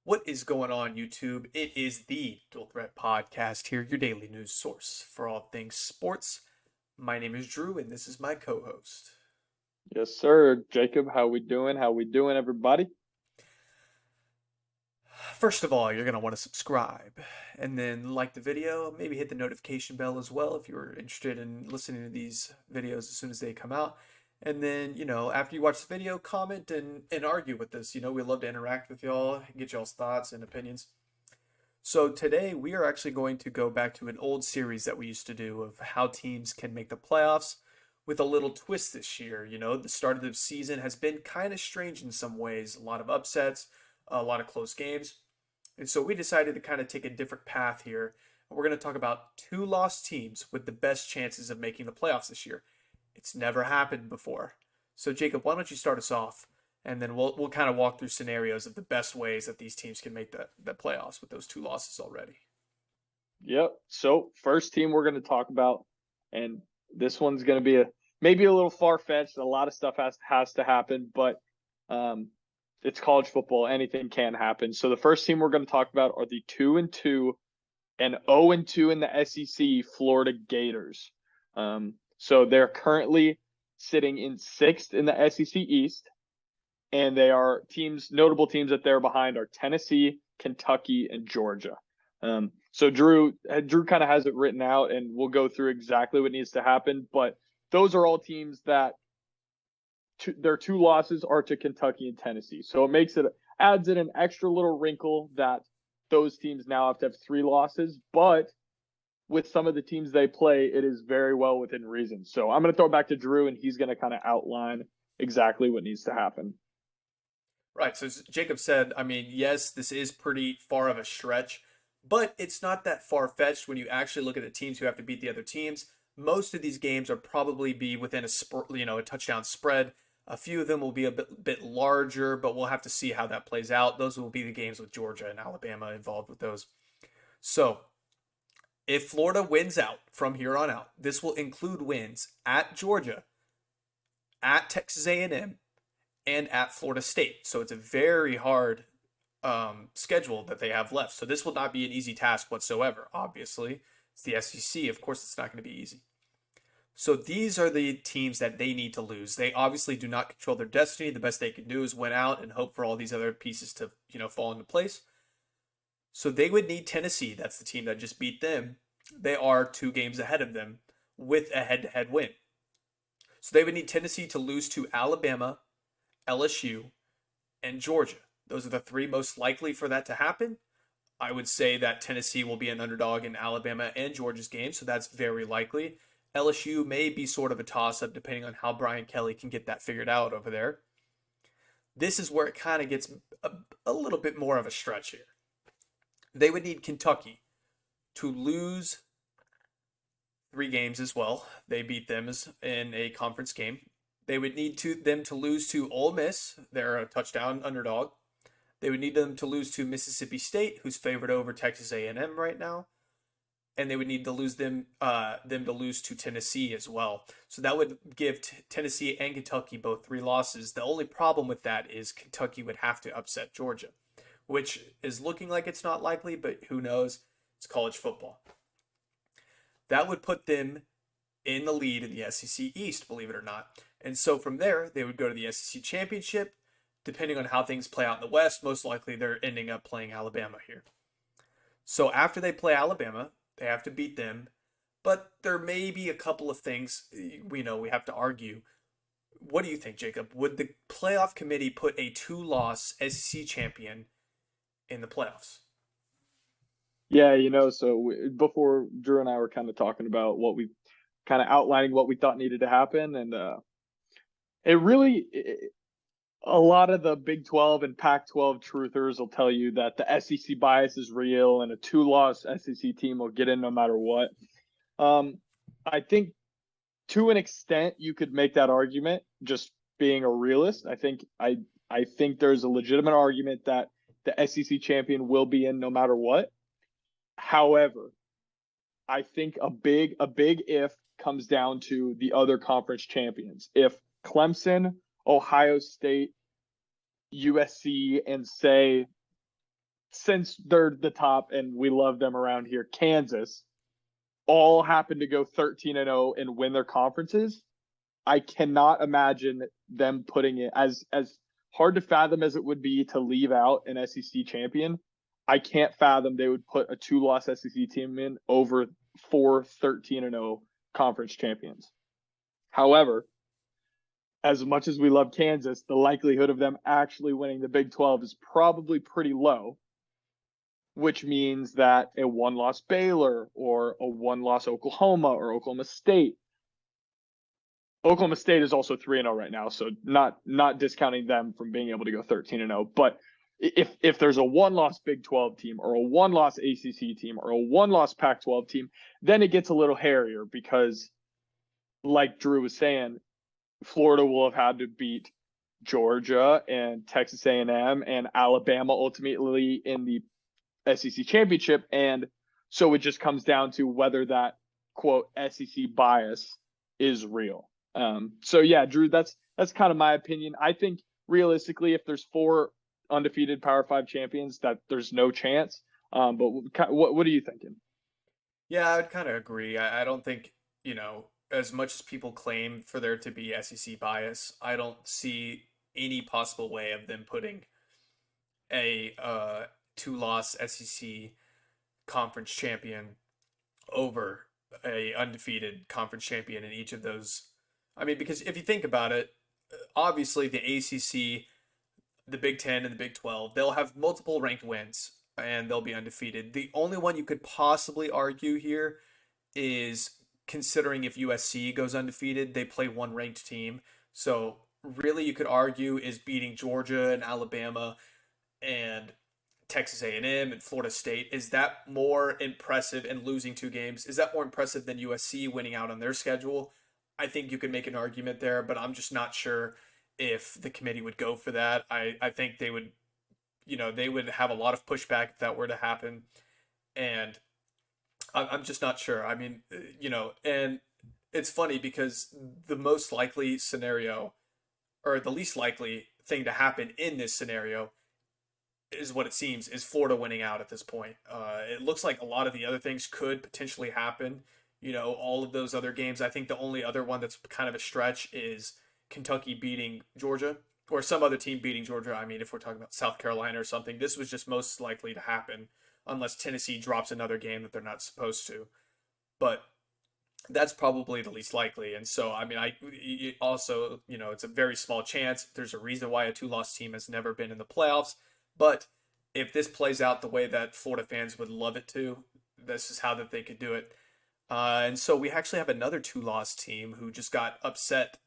What is going on, YouTube? It is the Dual Threat Podcast here, your daily news source for all things sports. My name is Drew, and this is my co-host. Yes, sir. Jacob, how we doing? How we doing, everybody? First of all, you're going to want to subscribe and then like the video, maybe hit the notification bell as well if you're interested in listening to these videos as soon as they come out. And then, after you watch the video, comment and argue with us. We love to interact with y'all, get y'all's thoughts and opinions. So today we are actually going to go back to an old series that we used to do of how teams can make the playoffs with a little twist this year. The start of the season has been kind of strange in some ways, a lot of upsets, a lot of close games. And so we decided to kind of take a different path here. We're going to talk about two lost teams with the best chances of making the playoffs this year. It's never happened before. So Jacob, why don't you start us off? And then we'll kind of walk through scenarios of the best ways that these teams can make the playoffs with those two losses already. Yep. So first team we're going to talk about, and this one's going to be maybe a little far fetched. A lot of stuff has to happen, but it's college football. Anything can happen. So the first team we're going to talk about are the 2-2 and 0-2 in the SEC Florida Gators. So they're currently sitting in sixth in the SEC East. And they are notable teams that they're behind are Tennessee, Kentucky, and Georgia. So Drew kind of has it written out, and we'll go through exactly what needs to happen. But those are all teams that their two losses are to Kentucky and Tennessee. So adds in an extra little wrinkle that those teams now have to have three losses. But with some of the teams they play, it is very well within reason. So I'm going to throw it back to Drew, and he's going to kind of outline exactly what needs to happen. Right. So as Jacob said, I mean, yes, this is pretty far of a stretch, but it's not that far fetched when you actually look at the teams who have to beat the other teams. Most of these games are probably be within a touchdown spread. A few of them will be a bit larger, but we'll have to see how that plays out. Those will be the games with Georgia and Alabama involved with those. So if Florida wins out from here on out, this will include wins at Georgia, at Texas A&M, and at Florida State. So it's a very hard schedule that they have left. So this will not be an easy task whatsoever. Obviously, it's the SEC. Of course, it's not going to be easy. So these are the teams that they need to lose. They obviously do not control their destiny. The best they can do is win out and hope for all these other pieces to, fall into place. So they would need Tennessee. That's the team that just beat them. They are 2 games ahead of them with a head-to-head win. So they would need Tennessee to lose to Alabama, LSU, and Georgia. Those are the 3 most likely for that to happen. I would say that Tennessee will be an underdog in Alabama and Georgia's game, so that's very likely. LSU may be sort of a toss-up depending on how Brian Kelly can get that figured out over there. This is where it kind of gets a little bit more of a stretch here. They would need Kentucky to lose 3 games as well. They beat them in a conference game. They would need them to lose to Ole Miss. They're a touchdown underdog. They would need them to lose to Mississippi State, who's favored over Texas A&M right now, and they would need to lose them to lose to Tennessee as well. So that would give Tennessee and Kentucky both 3 losses. The only problem with that is Kentucky would have to upset Georgia, which is looking like it's not likely, but who knows? It's college football. That would put them in the lead in the SEC East, believe it or not. And so from there, they would go to the SEC Championship. Depending on how things play out in the West, most likely they're ending up playing Alabama here. So after they play Alabama, they have to beat them. But there may be a couple of things we have to argue. What do you think, Jacob? Would the playoff committee put a 2-loss SEC champion in the playoffs? Yeah, before Drew and I were kind of talking about outlining what we thought needed to happen, and it really, a lot of the Big 12 and Pac-12 truthers will tell you that the SEC bias is real and a 2-loss SEC team will get in no matter what. I think to an extent you could make that argument, just being a realist. I think there's a legitimate argument that the SEC champion will be in no matter what. However, I think a big if comes down to the other conference champions. If Clemson, Ohio State, USC, and say since they're the top and we love them around here, Kansas, all happen to go 13-0 and win their conferences. I cannot imagine them putting it as hard to fathom as it would be to leave out an SEC champion. I can't fathom they would put a 2-loss SEC team in over 4 13-0 conference champions. However, as much as we love Kansas, the likelihood of them actually winning the Big 12 is probably pretty low, which means that a 1-loss Baylor or a 1-loss Oklahoma or Oklahoma State. Oklahoma State is also 3-0 right now, so not discounting them from being able to go 13-0. But if there's a 1-loss Big 12 team or a 1-loss ACC team or a 1-loss Pac-12 team, then it gets a little hairier because, like Drew was saying, Florida will have had to beat Georgia and Texas A&M and Alabama ultimately in the SEC championship, and so it just comes down to whether that quote SEC bias is real. So yeah, Drew, that's kind of my opinion. I think realistically, if there's 4 undefeated Power 5 champions, that there's no chance. But what are you thinking? Yeah, I would kind of agree. I don't think, as much as people claim for there to be SEC bias, I don't see any possible way of them putting a 2-loss SEC conference champion over a undefeated conference champion in each of those. I mean, because if you think about it, obviously the ACC, the Big Ten, and the Big 12, they'll have multiple ranked wins and they'll be undefeated. The only one you could possibly argue here is considering if USC goes undefeated, they play one ranked team. So really, you could argue is beating Georgia and Alabama and Texas A&M and Florida State, is that more impressive, and losing 2 games, is that more impressive than USC winning out on their schedule? I think you could make an argument there, but I'm just not sure if the committee would go for that. I think they would, they would have a lot of pushback if that were to happen. And I'm just not sure. I mean, and it's funny because the most likely scenario, or the least likely thing to happen in this scenario, is what it seems, is Florida winning out at this point. It looks like a lot of the other things could potentially happen. All of those other games. I think the only other one that's kind of a stretch is Kentucky beating Georgia, or some other team beating Georgia. I mean, if we're talking about South Carolina or something, this was just most likely to happen unless Tennessee drops another game that they're not supposed to. But that's probably the least likely. And so, I mean, also, it's a very small chance. There's a reason why a 2-loss team has never been in the playoffs. But if this plays out the way that Florida fans would love it to, this is how that they could do it. And so we actually have another 2-loss team who just got upset,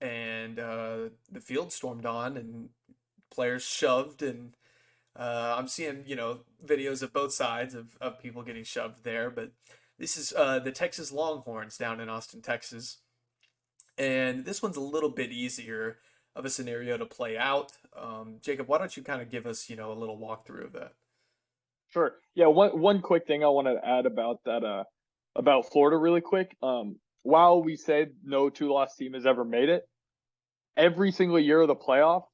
and the field stormed on and players shoved, and I'm seeing, videos of both sides of people getting shoved there. But this is the Texas Longhorns down in Austin, Texas. And this one's a little bit easier of a scenario to play out. Jacob, why don't you kind of give us, a little walkthrough of that? Sure. Yeah, one quick thing I want to add about that about Florida really quick. While we say no 2-loss team has ever made it, every single year of the playoff,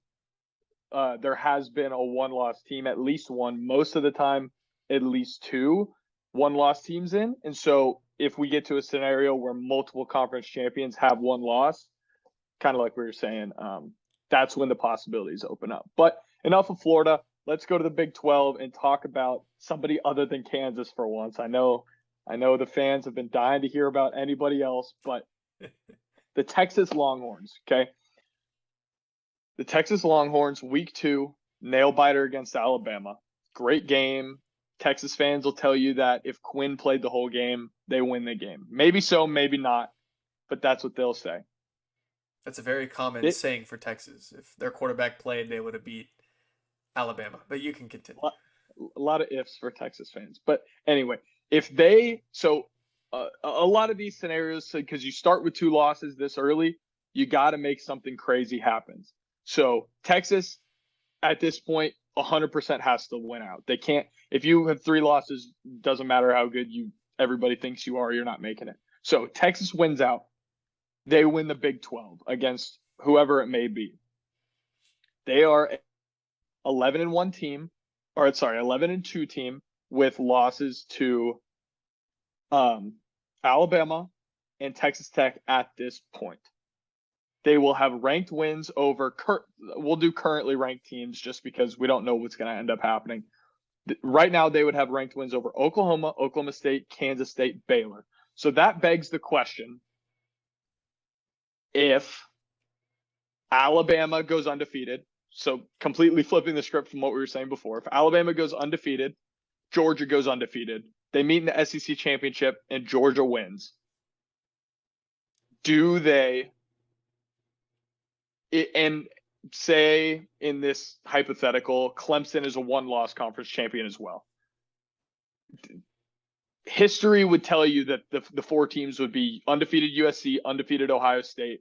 there has been a 1-loss team, at least one, most of the time, at least 2 1-loss teams in. And so if we get to a scenario where multiple conference champions have 1 loss, kind of like we were saying, that's when the possibilities open up. But enough of Florida. Let's go to the Big 12 and talk about somebody other than Kansas for once. I know the fans have been dying to hear about anybody else, but the Texas Longhorns, okay? The Texas Longhorns, week 2, nail biter against Alabama. Great game. Texas fans will tell you that if Quinn played the whole game, they win the game. Maybe so, maybe not, but that's what they'll say. That's a very common saying for Texas. If their quarterback played, they would have beat Alabama. But you can continue. A lot of ifs for Texas fans. But anyway, if they a lot of these scenarios, because you start with 2 losses this early, you got to make something crazy happen. So Texas, at this point, 100% has to win out. They can't. If you have 3 losses, doesn't matter how good everybody thinks you are, you're not making it. So Texas wins out. They win the Big 12 against whoever it may be. They are 11-1 team. or sorry, 11-2 team with losses to um, Alabama and Texas Tech at this point. They will have ranked wins over. We'll do currently ranked teams just because we don't know what's going to end up happening. Right now, they would have ranked wins over Oklahoma, Oklahoma State, Kansas State, Baylor. So that begs the question: if Alabama goes undefeated, so completely flipping the script from what we were saying before, if Alabama goes undefeated, Georgia goes undefeated, they meet in the SEC championship, and Georgia wins. Do they? And say in this hypothetical, Clemson is a one-loss conference champion as well. History would tell you that the four teams would be undefeated USC, undefeated Ohio State,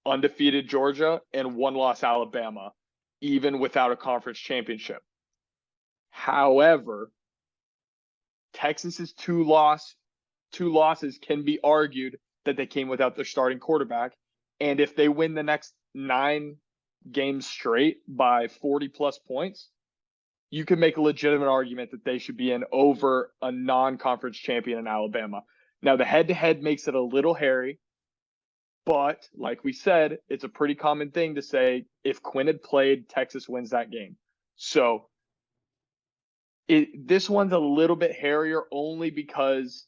undefeated Georgia, and one-loss Alabama, even without a conference championship. However, Texas's two losses can be argued that they came without their starting quarterback. And if they win the next 9 games straight by 40 plus points, you can make a legitimate argument that they should be in over a non-conference champion in Alabama. Now, the head-to-head makes it a little hairy, but like we said, it's a pretty common thing to say if Quinn had played, Texas wins that game. So this one's a little bit hairier only because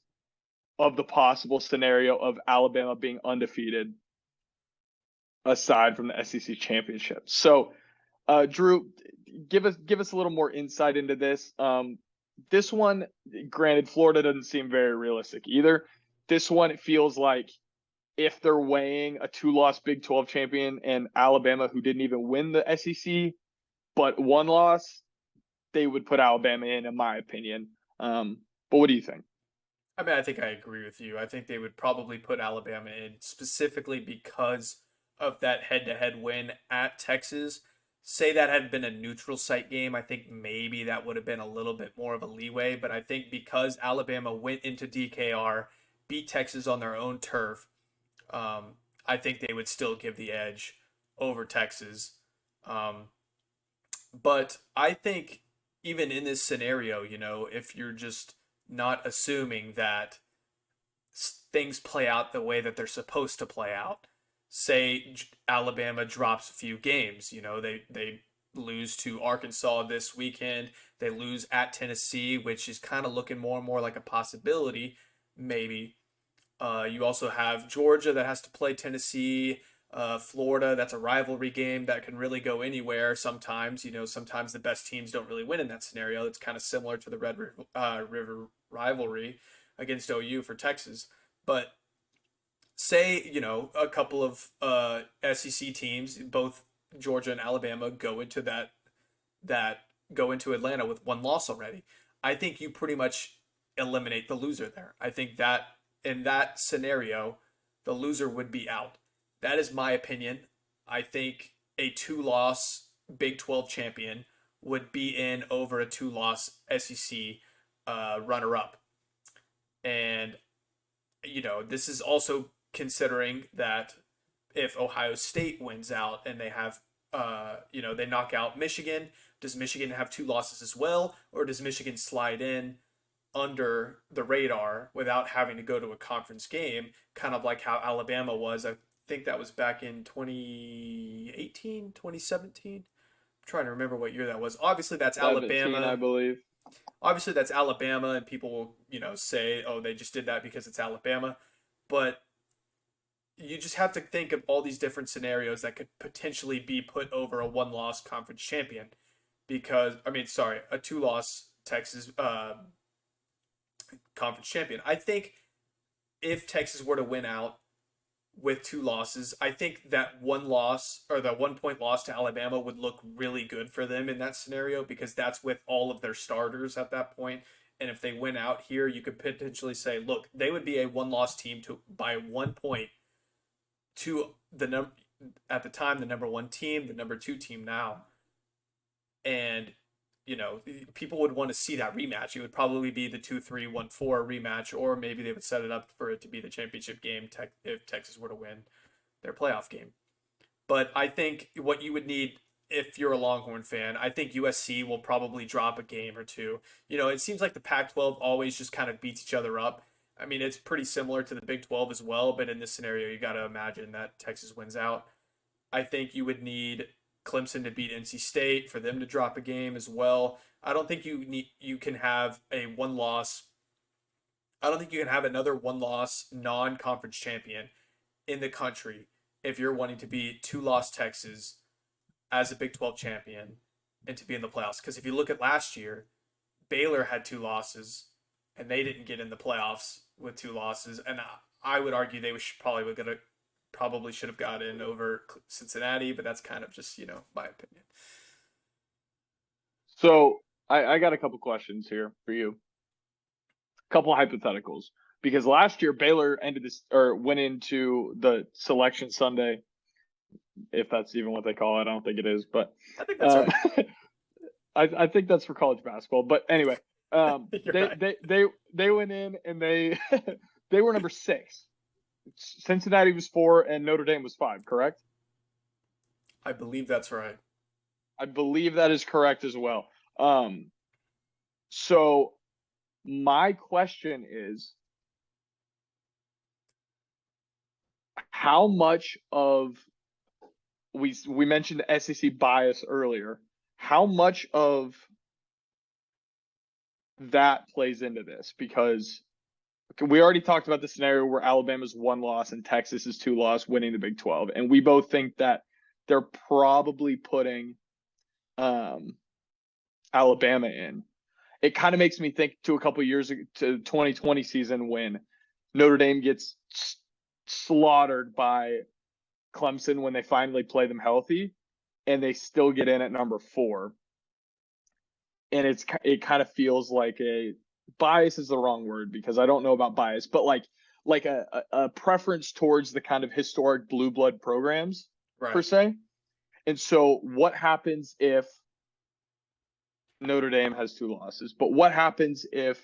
of the possible scenario of Alabama being undefeated aside from the SEC championship. So, Drew, give us a little more insight into this. This one, granted, Florida doesn't seem very realistic either. This one, it feels like if they're weighing a 2-loss Big 12 champion and Alabama, who didn't even win the SEC, but one loss, they would put Alabama in my opinion. But what do you think? I mean, I think I agree with you. I think they would probably put Alabama in specifically because of that head-to-head win at Texas. Say that had been a neutral site game, I think maybe that would have been a little bit more of a leeway. But I think because Alabama went into DKR, beat Texas on their own turf, I think they would still give the edge over Texas. Um, but I think even in this scenario, if you're just not assuming that things play out the way that they're supposed to play out. Say Alabama drops a few games, they lose to Arkansas this weekend, they lose at Tennessee, which is kind of looking more and more like a possibility, maybe. You also have Georgia that has to play Tennessee, Florida. That's a rivalry game that can really go anywhere. Sometimes, sometimes the best teams don't really win in that scenario. It's kind of similar to the Red River rivalry against OU for Texas. But say, a couple of SEC teams, both Georgia and Alabama, that go into Atlanta with one loss already. I think you pretty much eliminate the loser there. I think that in that scenario, the loser would be out. That is my opinion. I think a 2-loss Big 12 champion would be in over a 2-loss SEC runner up. And, this is also considering that if Ohio State wins out and they have, they knock out Michigan, does Michigan have 2 losses as well? Or does Michigan slide in under the radar without having to go to a conference game, kind of like how Alabama was? I think that was back in 2018, 2017. I'm trying to remember what year that was. Obviously, that's 17, I Alabama. believe. Obviously, that's Alabama, and people will, say, oh, they just did that because it's Alabama. But you just have to think of all these different scenarios that could potentially be put over a one-loss conference champion. Because, a 2-loss Texas conference champion. I think if Texas were to win out with 2 losses, I think that one loss or the 1 point loss to Alabama would look really good for them in that scenario because that's with all of their starters at that point. And if they win out here, you could potentially say, look, they would be a one-loss team by 1 point to at the time the number 1 team, the number 2 team now. And people would want to see that rematch. It would probably be the 2-3-1-4 rematch, or maybe they would set it up for it to be the championship game if Texas were to win their playoff game. But I think what you would need if you're a Longhorn fan. I think USC will probably drop a game or two. It seems like the Pac-12 always just kind of beats each other up. I mean, it's pretty similar to the Big 12 as well, but in this scenario, you got to imagine that Texas wins out. I think you would need Clemson to beat NC State for them to drop a game as well. I don't think you can have a one loss. I don't think you can have another one loss non-conference champion in the country if you're wanting to beat two loss Texas as a Big 12 champion and to be in the playoffs. Because if you look at last year, Baylor had two losses and they didn't get in the playoffs with two losses. And I would argue they probably should have got in over Cincinnati, but that's kind of just my opinion. So I got a couple questions here for you. A couple of hypotheticals. Because last year Baylor went into the selection Sunday, if that's even what they call it. I don't think it is, but I think that's right. I think that's for college basketball. But anyway, Right. they went in and they they were number 6. Cincinnati was 4 and Notre Dame was 5, correct? I believe that's right. I believe that is correct as well. So my question is, how much of we mentioned the SEC bias earlier? How much of that plays into this? Because we already talked about the scenario where Alabama's 1 loss and Texas is 2 loss, winning the Big 12, and we both think that they're probably putting Alabama in. It kind of makes me think to a couple years ago, to 2020 season when Notre Dame gets slaughtered by Clemson when they finally play them healthy, and they still get in at number 4. And it kind of feels like a bias is the wrong word because I don't know about bias, but like a preference towards the kind of historic blue blood programs per Right. se. And so what happens if Notre Dame has 2 losses? But what happens if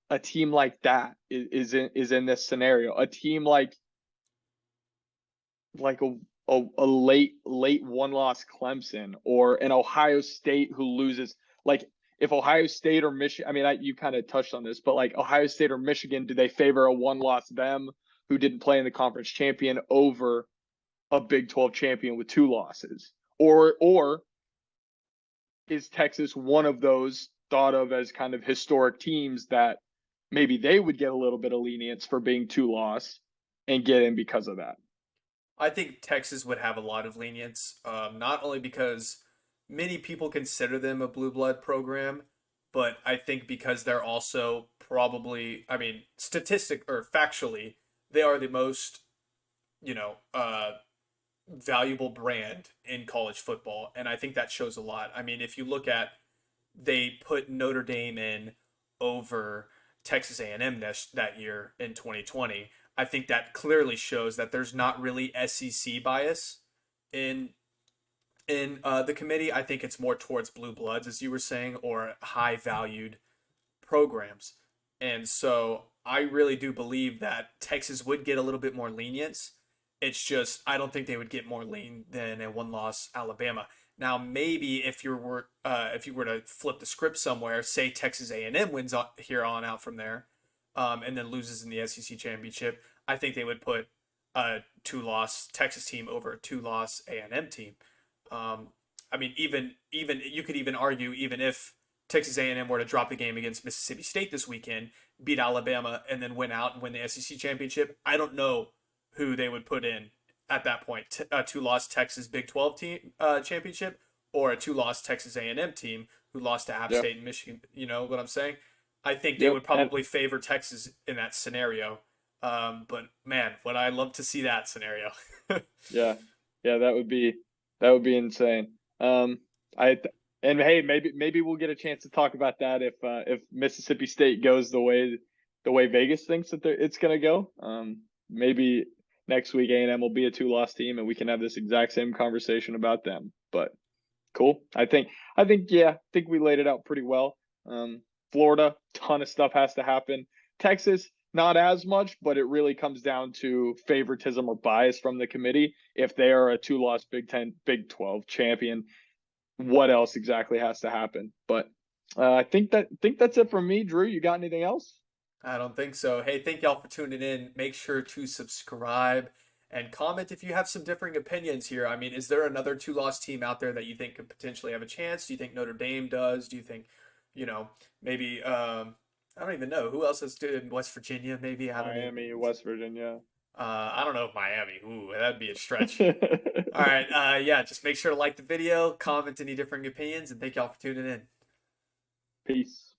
a team like that is in this scenario? A team like a late 1-loss Clemson, or an Ohio State who loses. Like if Ohio State or Michigan, I mean, you kind of touched on this, but like Ohio State or Michigan, do they favor a 1-loss them who didn't play in the conference champion over a Big 12 champion with 2 losses? Or is Texas one of those thought of as kind of historic teams that maybe they would get a little bit of lenience for being 2-loss and get in because of that? I think Texas would have a lot of lenience, not only because many people consider them a blue blood program, but I think because they're also probably, I mean, statistic or factually, they are the most, you know, uh, valuable brand in college football, and I think that shows a lot. I mean, if you look at they put Notre Dame in over Texas A&M that year in 2020. I think that clearly shows that there's not really SEC bias in the committee. I think it's more towards blue bloods, as you were saying, or high valued programs. And so I really do believe that Texas would get a little bit more lenience. It's just I don't think they would get more lean than a one loss Alabama. Now maybe if you were to flip the script somewhere, say Texas A&M wins here on out from there, and then loses in the SEC championship, I think they would put a 2-loss Texas team over a 2-loss A&M team. I mean, even you could even argue even if Texas A&M were to drop the game against Mississippi State this weekend, beat Alabama, and then win out and win the SEC championship, I don't know who they would put in at that point. A 2-loss Texas Big 12 team championship, or a 2-loss Texas A&M team who lost to App Yeah. State and Michigan. You know what I'm saying? I think they Yep. would And probably favor Texas in that scenario. But man, would I love to see that scenario? yeah, yeah, that would be insane. I and hey, maybe we'll get a chance to talk about that if Mississippi State goes the way Vegas thinks that it's gonna go. Maybe next week A&M will be a 2-loss team and we can have this exact same conversation about them. But cool. I think we laid it out pretty well. Florida, ton of stuff has to happen. Texas, not as much, but it really comes down to favoritism or bias from the committee. If they are a two-loss Big Ten, Big 12 champion, what else exactly has to happen? But I think that's it from me. Drew, you got anything else? I don't think so. Hey, thank y'all for tuning in. Make sure to subscribe and comment if you have some differing opinions here. I mean, is there another two-loss team out there that you think could potentially have a chance? Do you think Notre Dame does? Do you think, you know, maybe I don't even know who else is doing West Virginia. Maybe I don't even. Miami, West Virginia. I don't know if Miami. Ooh, that'd be a stretch. All right. Yeah. Just make sure to like the video, comment any differing opinions, and thank y'all for tuning in. Peace.